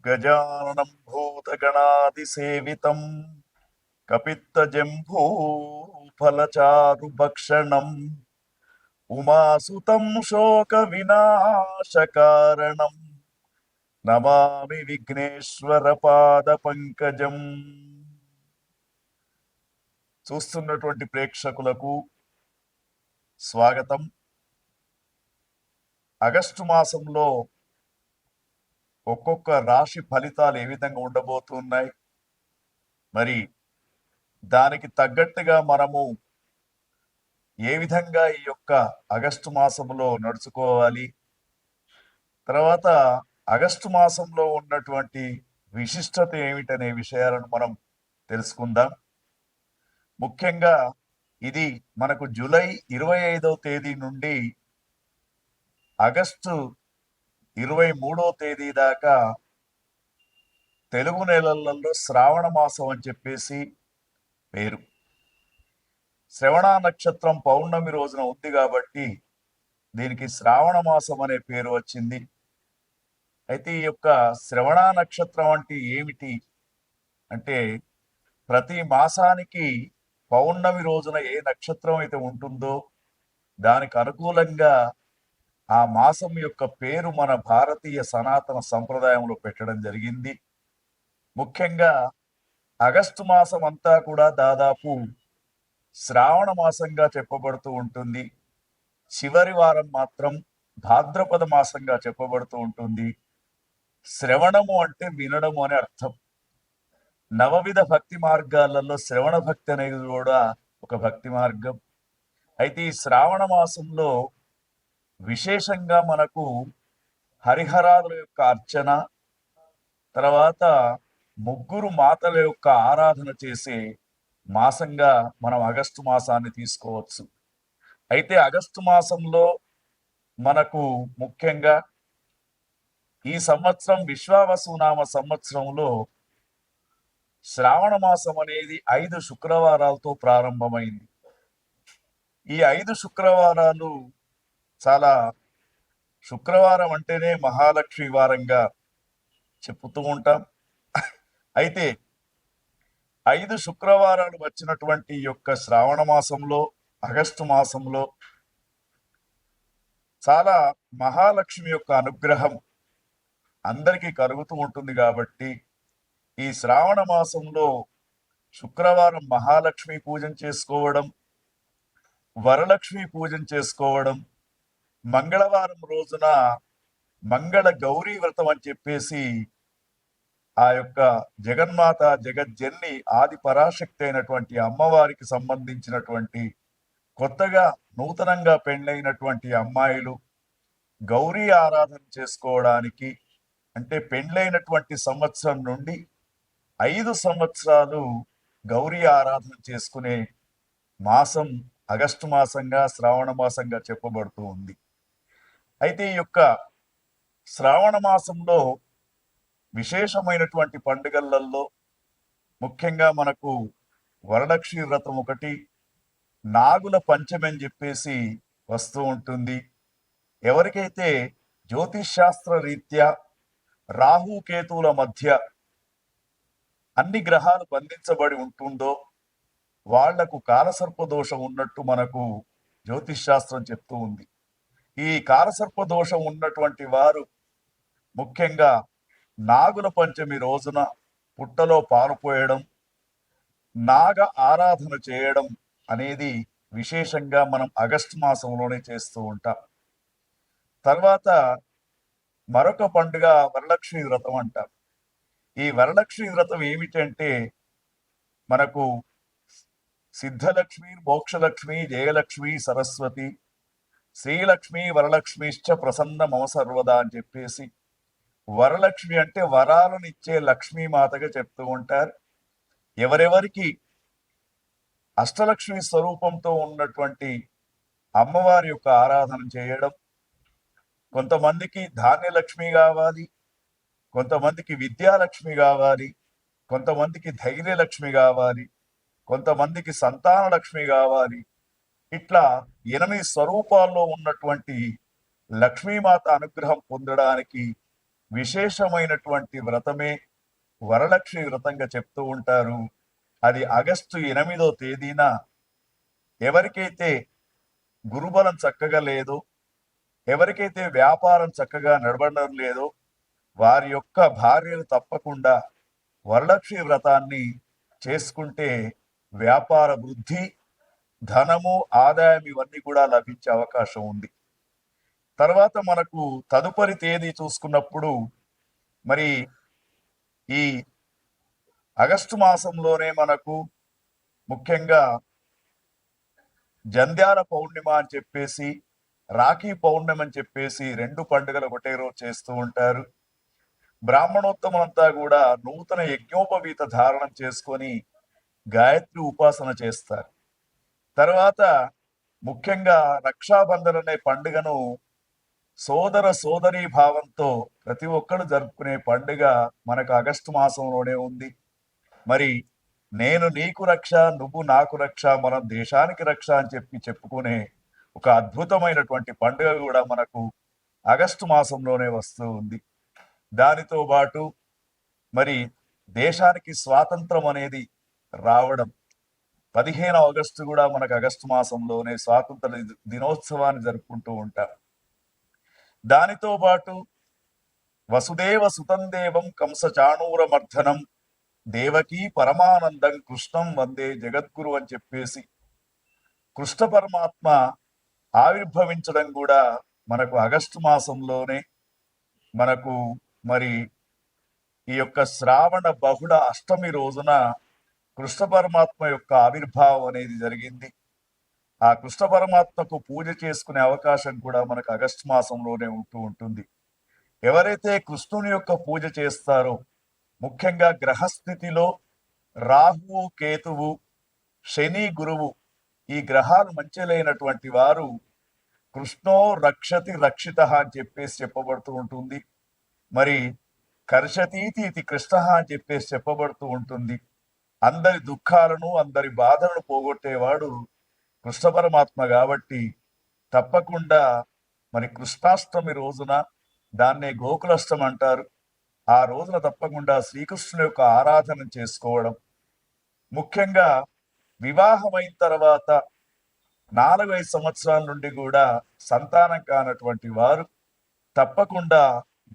గజాననం భూతగణాదిసేవితం కపిత్తజంబూఫలచారుభక్షణం ఉమాసుతం శోక వినాశకారణం నమామి విఘ్నేశ్వర పాద పంకజం. చూస్తున్నటువంటి ప్రేక్షకులకు స్వాగతం. ఆగస్టు మాసంలో ఒక్కొక్క రాశి ఫలితాలు ఏ విధంగా ఉండబోతున్నాయి, మరి దానికి తగ్గట్టుగా మనము ఏ విధంగా ఈ యొక్క ఆగస్టు మాసంలో నడుచుకోవాలి, తర్వాత ఆగస్టు మాసంలో ఉన్నటువంటి విశిష్టత ఏమిటనే విషయాలను మనం తెలుసుకుందాం. ముఖ్యంగా ఇది మనకు జూలై 25వ తేదీ నుండి ఆగస్టు 23వ తేదీ దాకా తెలుగు నెలలలో శ్రావణ మాసం అని చెప్పేసి పేరు. శ్రవణ నక్షత్రం పౌర్ణమి రోజున ఉంది కాబట్టి దీనికి శ్రావణ మాసం అనే పేరు వచ్చింది. అయితే ఈ యొక్క శ్రవణ నక్షత్రం అంటే ఏమిటి అంటే, ప్రతి మాసానికి పౌర్ణమి రోజున ఏ నక్షత్రం అయితే ఉంటుందో దానికి అనుకూలంగా ఆ మాసం యొక్క పేరు మన భారతీయ సనాతన సంప్రదాయంలో పెట్టడం జరిగింది. ముఖ్యంగా ఆగస్టు మాసం అంతా కూడా దాదాపు శ్రావణ మాసంగా చెప్పబడుతూ ఉంటుంది. చివరి వారం మాత్రం భాద్రపద మాసంగా చెప్పబడుతూ ఉంటుంది. శ్రవణము అంటే వినడము అని అర్థం. నవవిధ భక్తి మార్గాలలో శ్రవణ భక్తి అనేది కూడా ఒక భక్తి మార్గం. అయితే ఈ శ్రావణ మాసంలో విశేషంగా మనకు హరిహరాదుల యొక్క అర్చన, తర్వాత ముగ్గురు మాతల యొక్క ఆరాధన చేసే మాసంగా మనం ఆగస్టు మాసాన్ని తీసుకోవచ్చు. అయితే ఆగస్టు మాసంలో మనకు ముఖ్యంగా ఈ సంవత్సరం విశ్వావసునామ సంవత్సరంలో శ్రావణ మాసం అనేది 5 శుక్రవారాలతో ప్రారంభమైంది. ఈ 5 శుక్రవారాలు చాలా, శుక్రవారం అంటేనే మహాలక్ష్మి వారంగా చెప్పుతూ ఉంటాం. అయితే 5 శుక్రవారాలు వచ్చినటువంటి యొక్క శ్రావణ మాసంలో, ఆగస్టు మాసంలో చాలా మహాలక్ష్మి యొక్క అనుగ్రహం అందరికీ కలుగుతూ ఉంటుంది. కాబట్టి ఈ శ్రావణ మాసంలో శుక్రవారం మహాలక్ష్మి పూజన చేసుకోవడం, వరలక్ష్మి పూజన చేసుకోవడం, మంగళవారం రోజున మంగళ గౌరీ వ్రతం అని చెప్పేసి ఆ యొక్క జగన్మాత జగజ్జన్ని ఆది పరాశక్తి అయినటువంటి అమ్మవారికి సంబంధించినటువంటి కొత్తగా నూతనంగా పెండ్లైనటువంటి అమ్మాయిలు గౌరీ ఆరాధన చేసుకోవడానికి, అంటే పెండ్లైనటువంటి సంవత్సరం నుండి 5 సంవత్సరాలు గౌరీ ఆరాధన చేసుకునే మాసం ఆగస్టు మాసంగా, శ్రావణ మాసంగా చెప్పబడుతూ ఉంది. అయితే ఈ యొక్క శ్రావణ మాసంలో విశేషమైనటువంటి పండుగలలో ముఖ్యంగా మనకు వరలక్ష్మి వ్రతం ఒకటి, నాగుల పంచమి అని చెప్పేసి వస్తూ ఉంటుంది. ఎవరికైతే జ్యోతిష్ శాస్త్ర రీత్యా రాహుకేతువుల మధ్య అన్ని గ్రహాలు బంధించబడి ఉంటుందో వాళ్లకు కాలసర్పదోషం ఉన్నట్టు మనకు జ్యోతిష్ శాస్త్రం చెప్తూ ఉంది. ఈ కాలసర్పదోషం ఉన్నటువంటి వారు ముఖ్యంగా నాగుల పంచమి రోజున పుట్టలో పాలు పోయడం, నాగ ఆరాధన చేయడం అనేది విశేషంగా మనం ఆగస్టు మాసంలోనే చేస్తూ ఉంటాం. తర్వాత మరొక పండుగ వరలక్ష్మి వ్రతం అంటాం. ఈ వరలక్ష్మి వ్రతం ఏమిటంటే, మనకు సిద్ధలక్ష్మి, మోక్షలక్ష్మి, జయలక్ష్మి, సరస్వతి, శ్రీలక్ష్మి, వరలక్ష్మిశ్చ ప్రసన్న మమ సర్వదా అని చెప్పేసి, వరలక్ష్మి అంటే వరాలను ఇచ్చే లక్ష్మీమాతగా చెప్తూ ఉంటారు. ఎవరెవరికి అష్టలక్ష్మి స్వరూపంతో ఉన్నటువంటి అమ్మవారి యొక్క ఆరాధన చేయడం, కొంతమందికి ధాన్యలక్ష్మి కావాలి, కొంతమందికి విద్యాలక్ష్మి కావాలి, కొంతమందికి ధైర్యలక్ష్మి కావాలి, కొంతమందికి సంతాన లక్ష్మి కావాలి. ఇట్లా 8 స్వరూపాల్లో ఉన్నటువంటి లక్ష్మీమాత అనుగ్రహం పొందడానికి విశేషమైనటువంటి వ్రతమే వరలక్ష్మి వ్రతంగా చెప్తూ ఉంటారు. అది ఆగస్టు 8వ తేదీన ఎవరికైతే గురుబలం చక్కగా లేదో, ఎవరికైతే వ్యాపారం చక్కగా నడవడం లేదో వారి యొక్క భార్యలు తప్పకుండా వరలక్ష్మి వ్రతాన్ని చేసుకుంటే వ్యాపార వృద్ధి, ధనము, ఆదాయం ఇవన్నీ కూడా లభించే అవకాశం ఉంది. తర్వాత మనకు తదుపరి తేదీ చూసుకున్నప్పుడు మరి ఈ ఆగస్టు మాసంలోనే మనకు ముఖ్యంగా జంధ్యాల పౌర్ణిమ అని చెప్పేసి, రాఖీ పౌర్ణమి అని చెప్పేసి 2 పండుగలు ఒకటే రోజు చేస్తూ ఉంటారు. బ్రాహ్మణోత్తములంతా కూడా నూతన యజ్ఞోపవీత ధారణం చేసుకొని గాయత్రి ఉపాసన చేస్తారు. తర్వాత ముఖ్యంగా రక్షాబంధన్ అనే పండుగను సోదర సోదరీ భావంతో ప్రతి ఒక్కరు జరుపుకునే పండుగ మనకు ఆగస్టు మాసంలోనే ఉంది. మరి నేను నీకు రక్ష, నువ్వు నాకు రక్ష, మనం దేశానికి రక్ష అని చెప్పుకునే ఒక అద్భుతమైనటువంటి పండుగ కూడా మనకు ఆగస్టు మాసంలోనే వస్తూ ఉంది. దానితో పాటు మరి దేశానికి స్వాతంత్రం అనేది రావడం 15 ఆగస్టు కూడా మనకు ఆగస్టు మాసంలోనే స్వాతంత్ర దినోత్సవాన్ని జరుపుకుంటూ ఉంటాం. దానితో పాటు వసుదేవ సుతం దేవం కంస చాణూర మర్దనం దేవకీ పరమానందం కృష్ణం వందే జగద్గురు అని చెప్పేసి కృష్ణ పరమాత్మ ఆవిర్భవించడం కూడా మనకు ఆగస్టు మాసంలోనే మనకు మరి ఈ యొక్క శ్రావణ బహుళ అష్టమి రోజున కృష్ణ పరమాత్మ యొక్క ఆవిర్భావం అనేది జరిగింది. ఆ కృష్ణ పరమాత్మకు పూజ చేసుకునే అవకాశం కూడా మనకు ఆగస్టు మాసంలోనే ఉంటూ ఉంటుంది. ఎవరైతే కృష్ణుని యొక్క పూజ చేస్తారో, ముఖ్యంగా గ్రహస్థితిలో రాహువు, కేతువు, శని, గురువు ఈ గ్రహాలు మంచి లేనటువంటి వారు కృష్ణో రక్షతి రక్షిత అని చెప్పేసి చెప్పబడుతూ ఉంటుంది. మరి కర్షతీతి ఇది కృష్ణ అని చెప్పేసి చెప్పబడుతూ ఉంటుంది. అందరి దుఃఖాలను, అందరి బాధలను పోగొట్టేవాడు కృష్ణ పరమాత్మ కాబట్టి తప్పకుండా మరి కృష్ణాష్టమి రోజున, దాన్నే గోకులాష్టమి అంటారు, ఆ రోజున తప్పకుండా శ్రీకృష్ణుని యొక్క ఆరాధన చేసుకోవడం. ముఖ్యంగా వివాహమైన తర్వాత 4-5 సంవత్సరాల నుండి కూడా సంతానం కానటువంటి వారు తప్పకుండా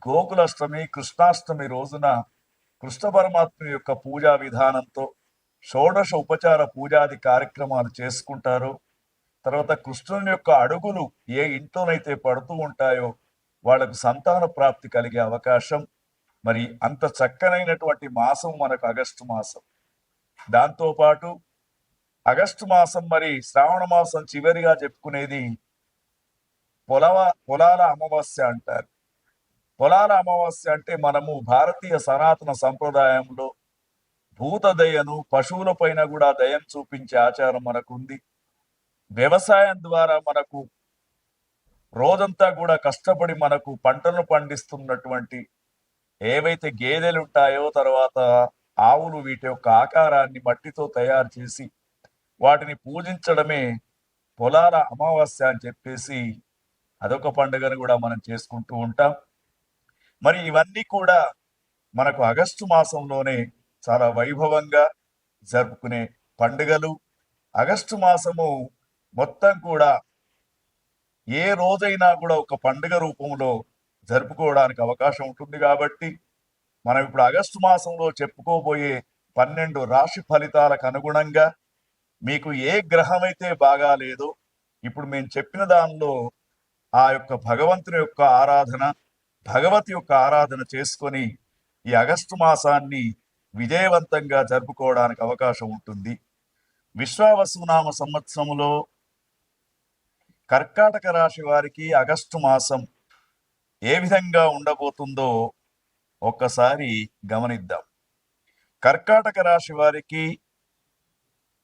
గోకులాష్టమి, కృష్ణాష్టమి రోజున కృష్ణ పరమాత్మ యొక్క పూజా విధానంతో షోడశ ఉపచార పూజాది కార్యక్రమాలు చేసుకుంటారు. తర్వాత కృష్ణుని యొక్క అడుగులు ఏ ఇంట్లోనైతే పడుతూ ఉంటాయో వాళ్ళకు సంతాన ప్రాప్తి కలిగే అవకాశం. మరి అంత చక్కనైనటువంటి మాసం మనకు ఆగస్టు మాసం. దాంతోపాటు ఆగస్టు మాసం మరి శ్రావణ మాసం చివరిగా చెప్పుకునేది పొలాల అమావాస్య అంటారు. పొలాల అమావాస్య అంటే మనము భారతీయ సనాతన సంప్రదాయంలో భూత దయను, పశువుల పైన కూడా దయం చూపించే ఆచారం మనకుంది. వ్యవసాయం ద్వారా మనకు రోజంతా కూడా కష్టపడి మనకు పంటలను పండిస్తున్నటువంటి ఏవైతే గేదెలు ఉంటాయో, తర్వాత ఆవులు, వీటి యొక్క ఆకారాన్ని మట్టితో తయారు చేసి వాటిని పూజించడమే పొలాల అమావాస్య అని చెప్పేసి అదొక పండుగను కూడా మనం చేసుకుంటూ ఉంటాం. మరి ఇవన్నీ కూడా మనకు ఆగస్టు మాసంలోనే చాలా వైభవంగా జరుపుకునే పండుగలు. ఆగస్టు మాసము మొత్తం కూడా ఏ రోజైనా కూడా ఒక పండుగ రూపంలో జరుపుకోవడానికి అవకాశం ఉంటుంది. కాబట్టి మనం ఇప్పుడు ఆగస్టు మాసంలో చెప్పుకోబోయే 12 రాశి ఫలితాలకు అనుగుణంగా మీకు ఏ గ్రహం అయితే బాగా లేదో, ఇప్పుడు మేము చెప్పిన దానిలో ఆ యొక్క భగవంతుని యొక్క ఆరాధన, భగవతి యొక్క ఆరాధన చేసుకొని ఈ ఆగస్టు మాసాన్ని విజయవంతంగా జరుపుకోవడానికి అవకాశం ఉంటుంది. విశ్వావసునామ సంవత్సరములో కర్కాటక రాశి వారికి ఆగస్టు మాసం ఏ విధంగా ఉండబోతుందో ఒక్కసారి గమనిద్దాం. కర్కాటక రాశి వారికి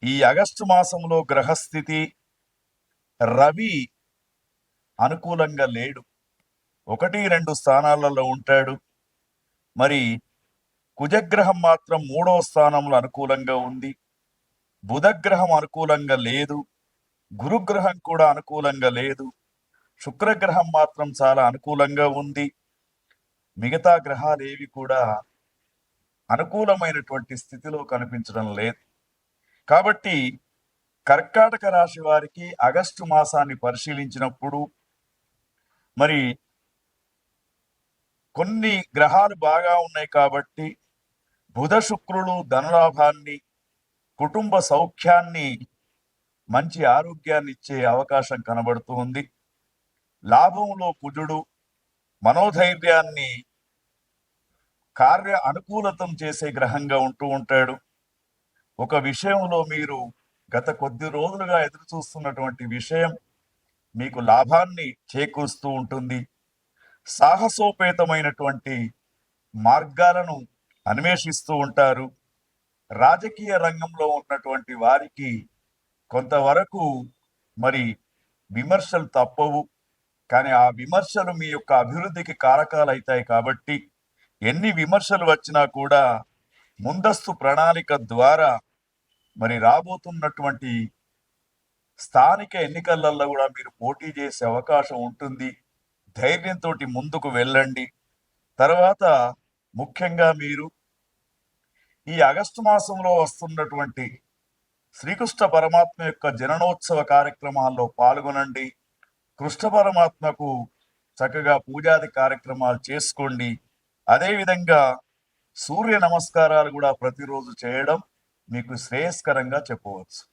ఈ ఆగస్టు మాసంలో గ్రహస్థితి రవి అనుకూలంగా లేడు, 1-2 స్థానాలలో ఉంటాడు. మరి కుజగ్రహం మాత్రం 3వ స్థానంలో అనుకూలంగా ఉంది. బుధగ్రహం అనుకూలంగా లేదు. గురుగ్రహం కూడా అనుకూలంగా లేదు. శుక్రగ్రహం మాత్రం చాలా అనుకూలంగా ఉంది. మిగతా గ్రహాలు ఏవి కూడా అనుకూలమైనటువంటి స్థితిలో కనిపించడం లేదు. కాబట్టి కర్కాటక రాశి వారికి ఆగస్టు మాసాన్ని పరిశీలించినప్పుడు మరి కొన్ని గ్రహాలు బాగా ఉన్నాయి కాబట్టి బుధ శుక్రులు ధనలాభాన్ని, కుటుంబ సౌఖ్యాన్ని, మంచి ఆరోగ్యాన్ని ఇచ్చే అవకాశం కనబడుతూ ఉంది. లాభంలో కుజుడు మనోధైర్యాన్ని కార్య అనుకూలతం చేసే గ్రహంగా ఉంటూ ఉంటాడు. ఒక విషయంలో మీరు గత కొద్ది రోజులుగా ఎదురు చూస్తున్నటువంటి విషయం మీకు లాభాన్ని చేకూరుస్తూ ఉంటుంది. సాహసోపేతమైనటువంటి మార్గాలను అన్వేషిస్తూ ఉంటారు. రాజకీయ రంగంలో ఉన్నటువంటి వారికి కొంతవరకు మరి విమర్శలు తప్పవు. కానీ ఆ విమర్శలు మీ యొక్క అభివృద్ధికి కారకాలు అవుతాయి. కాబట్టి ఎన్ని విమర్శలు వచ్చినా కూడా ముందస్తు ప్రణాళిక ద్వారా మరి రాబోతున్నటువంటి స్థానిక ఎన్నికలలో కూడా మీరు పోటీ చేసే అవకాశం ఉంటుంది. ధైర్యంతో ముందుకు వెళ్ళండి. తర్వాత ముఖ్యంగా మీరు ఈ ఆగస్టు మాసంలో వస్తున్నటువంటి శ్రీకృష్ణ పరమాత్మ యొక్క జననోత్సవ కార్యక్రమాల్లో పాల్గొనండి. కృష్ణ పరమాత్మకు చక్కగా పూజాది కార్యక్రమాలు చేసుకోండి. అదేవిధంగా సూర్య నమస్కారాలు కూడా ప్రతిరోజు చేయడం మీకు శ్రేయస్కరంగా చెప్పవచ్చు.